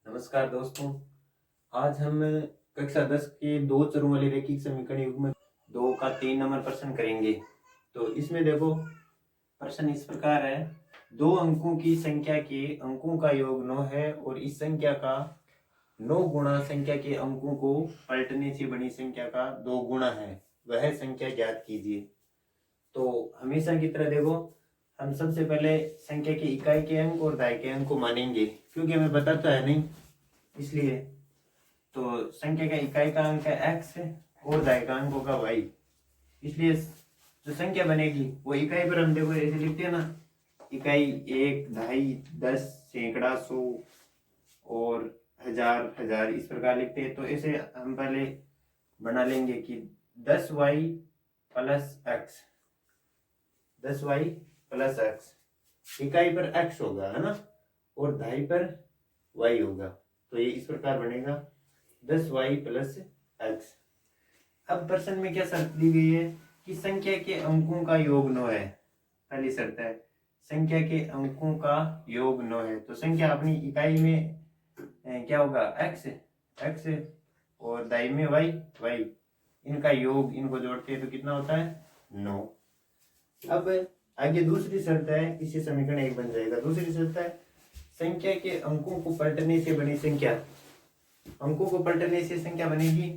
नमस्कार दोस्तों। आज हम कक्षा 10 के दो चरों वाले रैखिक समीकरण युग्म 2 का 3 नंबर प्रश्न करेंगे। तो इसमें देखो, प्रश्न इस प्रकार है। दो अंकों की संख्या के अंकों का योग 9 है और इस संख्या का 9 गुणा संख्या के अंकों को पलटने से बनी संख्या का 2 गुणा है, वह संख्या ज्ञात कीजिए। तो हमेशा की तरह देखो, हम सबसे पहले संख्या के इकाई के अंक और दाई के अंक को मानेंगे, क्योंकि हमें बताता है नहीं इसलिए। तो संख्या का इकाई का अंक है x और दाई का अंक होगा y, इसलिए जो संख्या बनेगी वो इकाई पर हम देखो ऐसे लिखते हैं ना, इकाई 1, ढाई, 10, सैकड़ा, 100 और हजार, हजार, इस प्रकार लिखते हैं। तो ऐसे हम पहले बना लेंगे कि 10y plus x, 10y plus x, इकाई पर x होगा है ना, और ढाई पर y होगा। तो ये इस प्रकार बनेगा 10y प्लस x। अब प्रश्न में क्या शर्त दी गई है कि संख्या के अंकों का योग 9 है। पहली शर्त है संख्या के अंकों का योग 9 है। तो संख्या अपनी इकाई में क्या होगा x, x और दाई में y, y, इनका योग, इनको जोड़ते हैं तो कितना होता है 9। अब आगे दूसरी शर्त है, इसी समीकरण 1 बन जाएगा। दूसरी शर्त है संख्या के अंकों को पलटने से बनी संख्या, अंकों को पलटने से संख्या बनेगी।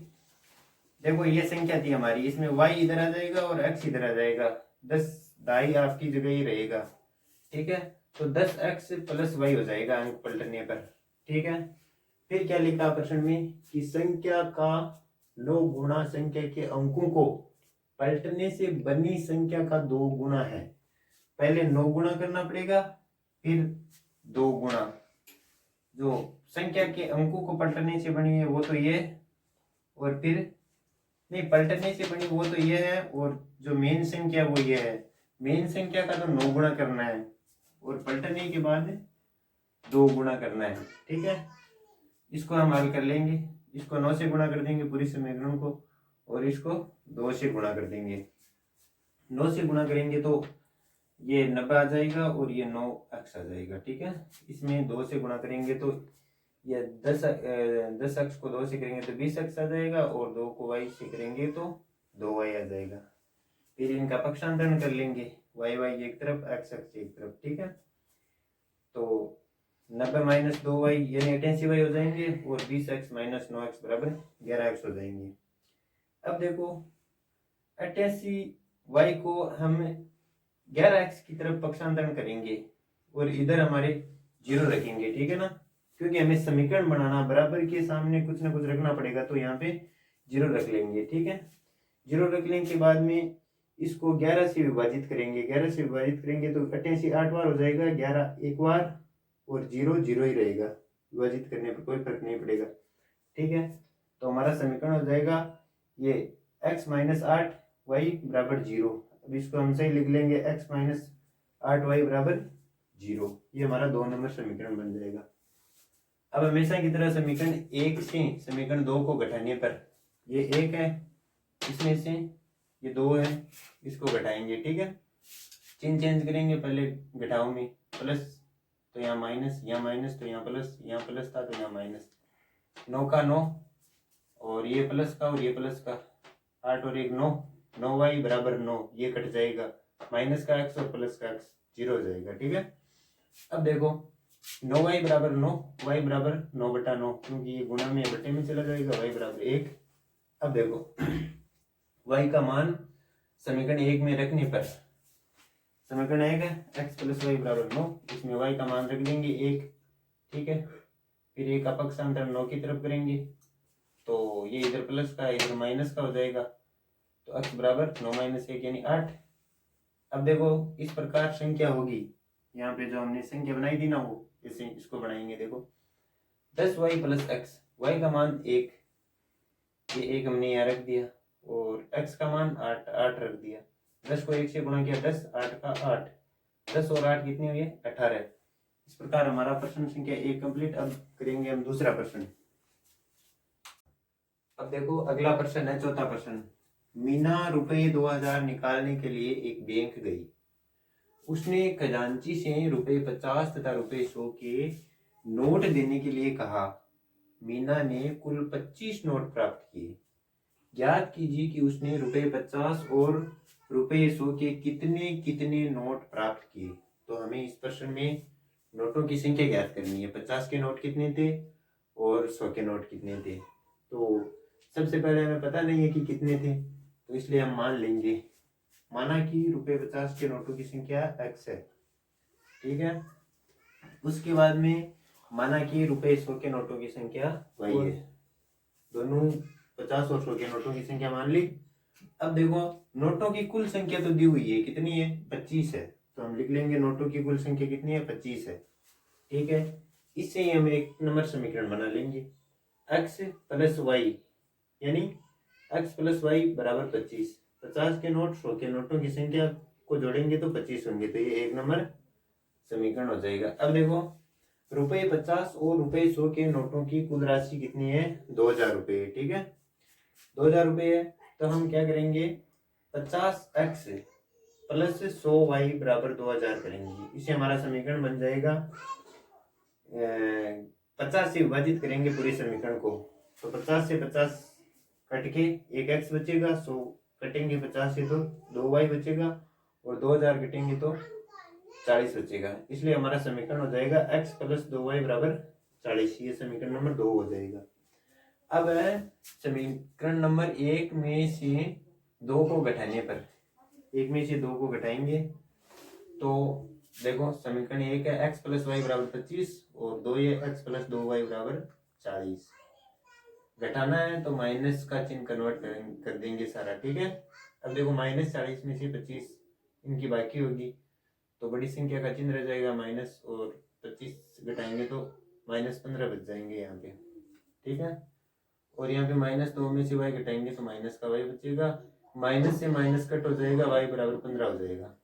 देखो ये संख्या थी हमारी, इसमें y इधर आ जाएगा और x इधर आ जाएगा, 10 दाई आपकी जगह ही रहेगा, ठीक है। तो 10x प्लस y हो जाएगा अंक पलटने पर, ठीक है। फिर क्या लिखा प्रश्न में कि संख्या का 9 गुणा संख्या के अंकों को पलटने से बनी संख्या का 2 गुणा है। पहले 9 गुणा करना पड़ेगा, फिर 2 गुणा। जो संख्या के अंकों को पलटने से बनी है वो तो ये, और फिर नहीं, पलटने से बनी वो तो ये है, और जो मेन संख्या वो ये है। मेन संख्या का तो 9 गुणा करना है और पलटने के बाद 2 गुणा करना है, ठीक है। इसको हम हल कर लेंगे, इसको 9 से गुणा कर देंगे पूरी समीकरण को, और इसको 2 से गुणा कर देंगे। 9 से गुणा करेंगे तो ये 90 आ जाएगा और ये 9x आ जाएगा, ठीक है। इसमें 2 से गुणा करेंगे तो ये 10x को 2 से करेंगे तो 20x आ जाएगा, और 2 को y से करेंगे तो 2y आ जाएगा। फिर इनका पक्षांतरण कर लेंगे, y एक तरफ, x एक तरफ, ठीक है। तो 90 माइनस 2y यानी 88y हो जाएंगे, और 20x माइनस 9x बराबर 11x हो जाएंगे। अब देखो 88y को हम 11x की तरफ पक्षांतरण करेंगे और इधर हमारे 0 रखेंगे, ठीक है ना, क्योंकि हमें समीकरण बनाना, बराबर के सामने कुछ ना कुछ रखना पड़ेगा, तो यहाँ पे 0 रख लेंगे, ठीक है। 0 रख लेने के बाद में इसको 11 से विभाजित करेंगे, 11 से विभाजित करेंगे तो 88 8 बार हो जाएगा, 11 एक बार, और 0 0 ही रहेगा, विभाजित करने पर कोई फर्क नहीं पड़ेगा, ठीक है। तो हमारा समीकरण हो जाएगा ये x माइनस 8 y बराबर 0। अब इसको हम सही लिख लेंगे, x माइनस 8 y बराबर 0। ये हमारा 2 नंबर समीकरण बन जाएगा। अब हमेशा की तरह समीकरण 1 से समीकरण 2 को घटाने पर, ये 1 है, इसमें से ये 2 है, इसको घटाएंगे, ठीक है। चिन्ह चेंज करेंगे, पहले घटाओ में प्लस तो यहाँ माइनस, यहाँ माइनस तो यहाँ प्लस, यहाँ प्लस था तो यहाँ माइनस, 9 का 9 और ये प्लस का और ये प्लस का, 8 और 1 9, 9y बराबर 9, ये कट जाएगा, माइनस का x और प्लस का x 0 हो जाएगा, ठीक है। अब देखो 9y बराबर 9, y बराबर 9 बटा 9, क्योंकि ये गुणा में बटे में चला जाएगा, y बराबर 1। अब देखो y का मान समीकरण 1 में रखने पर, समीकरण 1 है x प्लस y बराबर 9, इसमें y का मान रख देंगे 1, ठीक है। फिर एक अपक्षांतर 9 की तरफ करेंगे तो ये इधर प्लस का इधर माइनस का हो जाएगा, तो x बराबर 9 माइनस 1 यानी 8। अब देखो इस प्रकार संख्या होगी, यहाँ पे जो हमने संख्या बनाई थी ना वो इसे इसको बनाएंगे। देखो 10y प्लस x, y का मान 1, ये 1 हमने यहाँ रख दिया, और x का मान 8 8 रख दिया। 10 को 1 से गुणा किया 10, 8 का 8, 10 और 8 कितने हुए 18। इस प्रकार हमारा प्रश्न संख्या 1 कंप्लीट। अब करेंगे हम दूसरा प्रश्न। अब देखो अगला प्रश्न है चौथा प्रश्न। मीना रुपए 2000 निकालने के लिए एक बैंक गई। उसने खजांची से रुपए 50 तथा रुपए 100 के नोट देने के लिए कहा। मीना ने कुल 25 नोट प्राप्त किए। ज्ञात कीजिए कि उसने ₹50 और ₹100 के कितने कितने नोट प्राप्त किए। तो हमें इस प्रश्न में नोटों की संख्या ज्ञात करनी है। 50 के नोट कितने थे और 100 के नोट कितने थे। तो सबसे पहले हमें पता नहीं है कि कितने थे, तो इसलिए हम मान लेंगे। माना कि ₹50 के नोटों की संख्या x है, ठीक है। उसके बाद में माना कि ₹100 के नोटों की संख्या y है। दोनों 50 और 100 के नोटों की संख्या मान ली। अब देखो नोटों की कुल संख्या तो दी हुई है, कितनी है, 25 है। तो हम लिख लेंगे नोटों की कुल संख्या कितनी है, 25 है, ठीक है। इससे ही हम एक नंबर समीकरण बना लेंगे, x प्लस वाई, यानी x प्लस वाई बराबर 25। 50 के नोट 100 के नोटों की संख्या को जोड़ेंगे तो 25 होंगे, तो ये एक नंबर समीकरण हो जाएगा। अब देखो ₹50 और ₹100 के नोटों की कुल राशि कितनी है, 2000 रुपये, ठीक है। 2000 रुपये है, तो हम क्या करेंगे, 50x प्लस 100y बराबर 2000 करेंगे। इससे हमारा समीकरण बन जाएगा 50 से विभाजित करेंगे पूरे समीकरण को, तो 50 से 50 कट के एक x बचेगा, 100 कटेंगे 50 से तो 2y बचेगा, और 2000 कटेंगे तो 40 बचेगा। इसलिए हमारा समीकरण हो जाएगा x प्लस 2y बराबर 40। ये समीकरण नंबर 2 हो जाएगा। अब समीकरण नंबर 1 में से 2 को घटाने पर, 1 में से 2 को घटाएंगे तो देखो समीकरण 1 है x प्लस वाई बराबर 25 और 2 है x प्लस 2y बराबर 40। घटाना है तो माइनस का चिन्ह कन्वर्ट कर देंगे सारा, ठीक है। अब देखो -40 में से 25 इनकी बाकी होगी, तो बड़ी संख्या का चिन्ह रह जाएगा माइनस, और 25 घटाएंगे तो -15 बच जाएंगे यहाँ पे, ठीक है। और यहाँ पे -2 में से y घटाएंगे तो माइनस का y बचेगा, माइनस से माइनस कट हो जाएगा, y बराबर 15 हो जाएगा।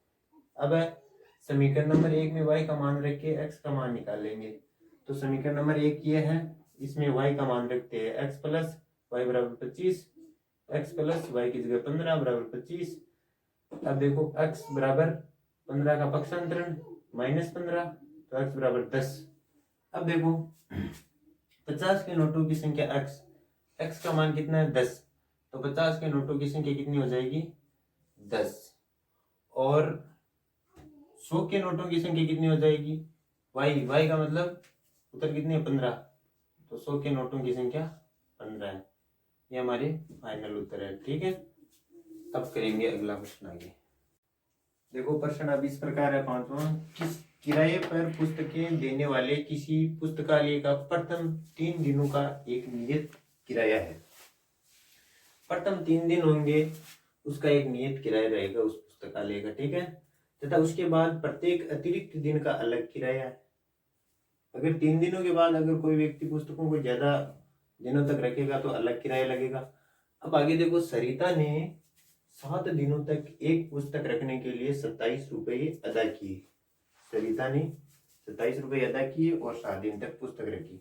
अब समीकरण नंबर 1 में y का मान रख के x का मान निकाल लेंगे। तो समीकरण नंबर 1 ये है, इसमें y का मान रखते हैं x प्लस वाई बराबर 25, x प्लस वाई की जगह 15 बराबर 25। अब देखो x बराबर 15 का पक्षांतरण -15, तो x बराबर 10। अब देखो 50 के नोटों की संख्या x का मान कितना है, 10, तो 50 के नोटों की संख्या कितनी हो जाएगी, 10। और 100 के नोटों की संख्या कितनी हो जाएगी, y का मतलब उत्तर कितनी है, 15, तो 100 के नोटों की संख्या 15 है। ये हमारे फाइनल उत्तर है, ठीक है। अब करेंगे अगला प्रश्न आगे। देखो प्रश्न अब इस प्रकार है, 5वां, किस किराए पर पुस्तकें देने वाले किसी पुस्तकालय का प्रथम 3 दिनों का एक नियत किराया है। प्रथम 3 दिन होंगे, उसका एक नियत किराया रहेगा उस पुस्तकालय का, ठीक है। तथा उसके बाद प्रत्येक अतिरिक्त दिन का अलग किराया है। अगर 3 दिनों के बाद अगर कोई व्यक्ति पुस्तकों को ज्यादा दिनों तक रखेगा तो अलग किराया लगेगा। अब आगे देखो, सरिता ने 7 दिनों तक एक पुस्तक रखने के लिए 27 रुपये अदा किए। सरिता ने 27 रुपये अदा किए और 7 दिन तक पुस्तक रखी।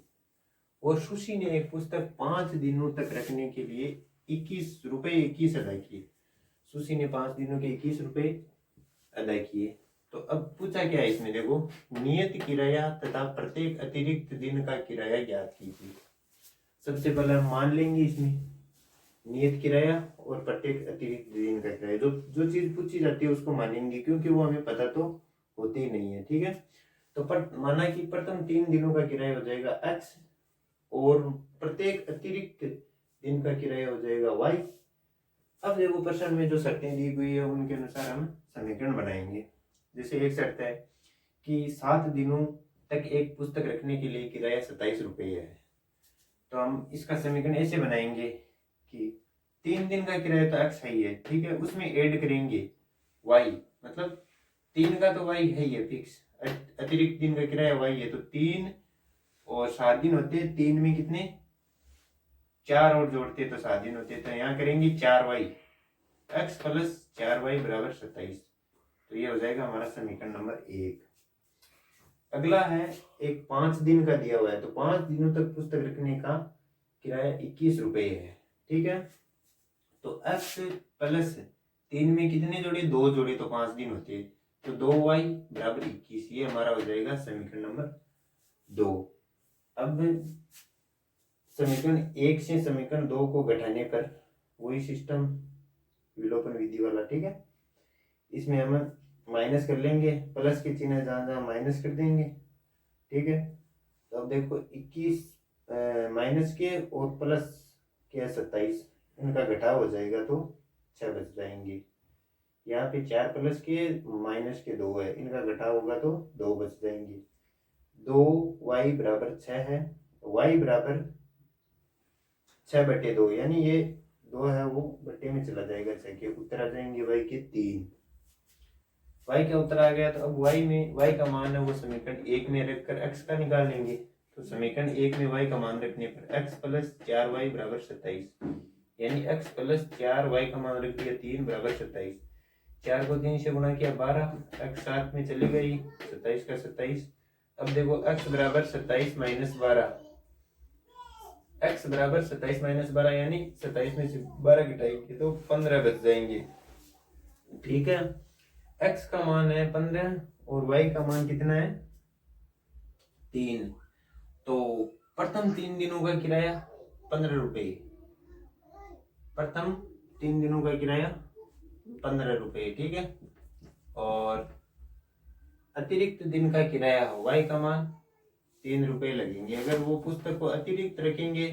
और सुशी ने एक पुस्तक 5 दिनों तक रखने के लिए 21 रुपये अदा किए। सुशी ने 5 दिनों के 21 रुपये अदा किए। तो अब पूछा क्या है इसमें, देखो नियत किराया तथा प्रत्येक अतिरिक्त दिन का किराया ज्ञात कीजिए। सबसे पहले हम मान लेंगे इसमें नियत किराया और प्रत्येक अतिरिक्त दिन का किराया। जो चीज पूछी जाती है उसको मानेंगे, क्योंकि वो हमें पता तो होती ही नहीं है, ठीक है। तो माना कि प्रथम 3 दिनों का किराया हो जाएगा x और प्रत्येक अतिरिक्त दिन का किराया हो जाएगा y। अब देखो प्रश्न में जो शर्तें दी हुई है उनके अनुसार हम समीकरण बनाएंगे। जैसे एक शर्त है कि 7 दिनों तक एक पुस्तक रखने के लिए किराया 27 रुपये है, तो हम इसका समीकरण ऐसे बनाएंगे कि 3 दिन का किराया तो x है ही है, ठीक है, उसमें ऐड करेंगे y, मतलब 3 का तो y है ही है फिक्स, अतिरिक्त दिन का किराया y है, तो 3 और 7 दिन होते हैं, 3 में कितने 4 और जोड़ते तो 7 दिन होते, तो यहाँ करेंगे 4y, x प्लस 4y बराबर 27। तो ये हो जाएगा हमारा समीकरण नंबर 1। अगला है एक 5 दिन का दिया हुआ है, तो 5 दिनों तक पुस्तक रखने का किराया 21 रुपये है, ठीक है। तो x प्लस 3 में कितने जोड़े, 2 जोड़े तो 5 दिन होते हैं, तो 2y बराबर 21। ये हमारा हो जाएगा समीकरण नंबर 2। अब समीकरण 1 से समीकरण 2 को घटाने पर वही सिस्टम विलोपन विधि वाला, ठीक है। इसमें हम माइनस कर लेंगे, प्लस के चिन्ह जहाँ जहाँ माइनस कर देंगे, ठीक है। तो अब देखो 21 माइनस के और प्लस के 27 इनका घटाव हो जाएगा तो 6 बच जाएंगे। यहाँ पे 4 प्लस के माइनस के 2 है, इनका घटाव होगा तो 2 बच जाएंगे। 2y बराबर 6 है, y बराबर 6/2, यानी ये 2 है वो बट्टे में चला जाएगा 6 के, उत्तर आ जाएंगे y के 3। y का उत्तर आ गया। तो अब y का मान है वो समीकरण 1 में रखकर x का निकाल लेंगे। तो समीकरण 1 में y का मान रखने पर x प्लस 4y बराबर 27, यानी x प्लस 4y का मान रख दिया 3 बराबर 27। 4 को 3 से गुणा किया 12, x साथ में चली गई, 27 का 27। अब देखो x बराबर 27 माइनस 12, x बराबर 27 माइनस 12, यानी 27 में से 12 घटाएंगे तो 15 बच जाएंगे, ठीक है। x का मान है 15 और y का मान कितना है 3। तो प्रथम 3 दिनों का किराया 15 रुपये, प्रथम 3 दिनों का किराया 15 रुपये, ठीक है। और अतिरिक्त दिन का किराया y का मान 3 रुपये लगेंगे। अगर वो पुस्तक को अतिरिक्त रखेंगे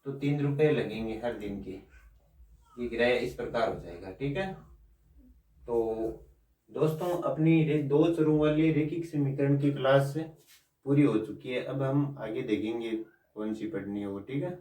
तो 3 रुपये लगेंगे हर दिन के। ये किराया इस प्रकार हो जाएगा, ठीक है। तो दोस्तों अपनी 2 चरों वाली रैखिक समीकरण की क्लास पूरी हो चुकी है। अब हम आगे देखेंगे कौन सी पढ़नी है वो, ठीक है।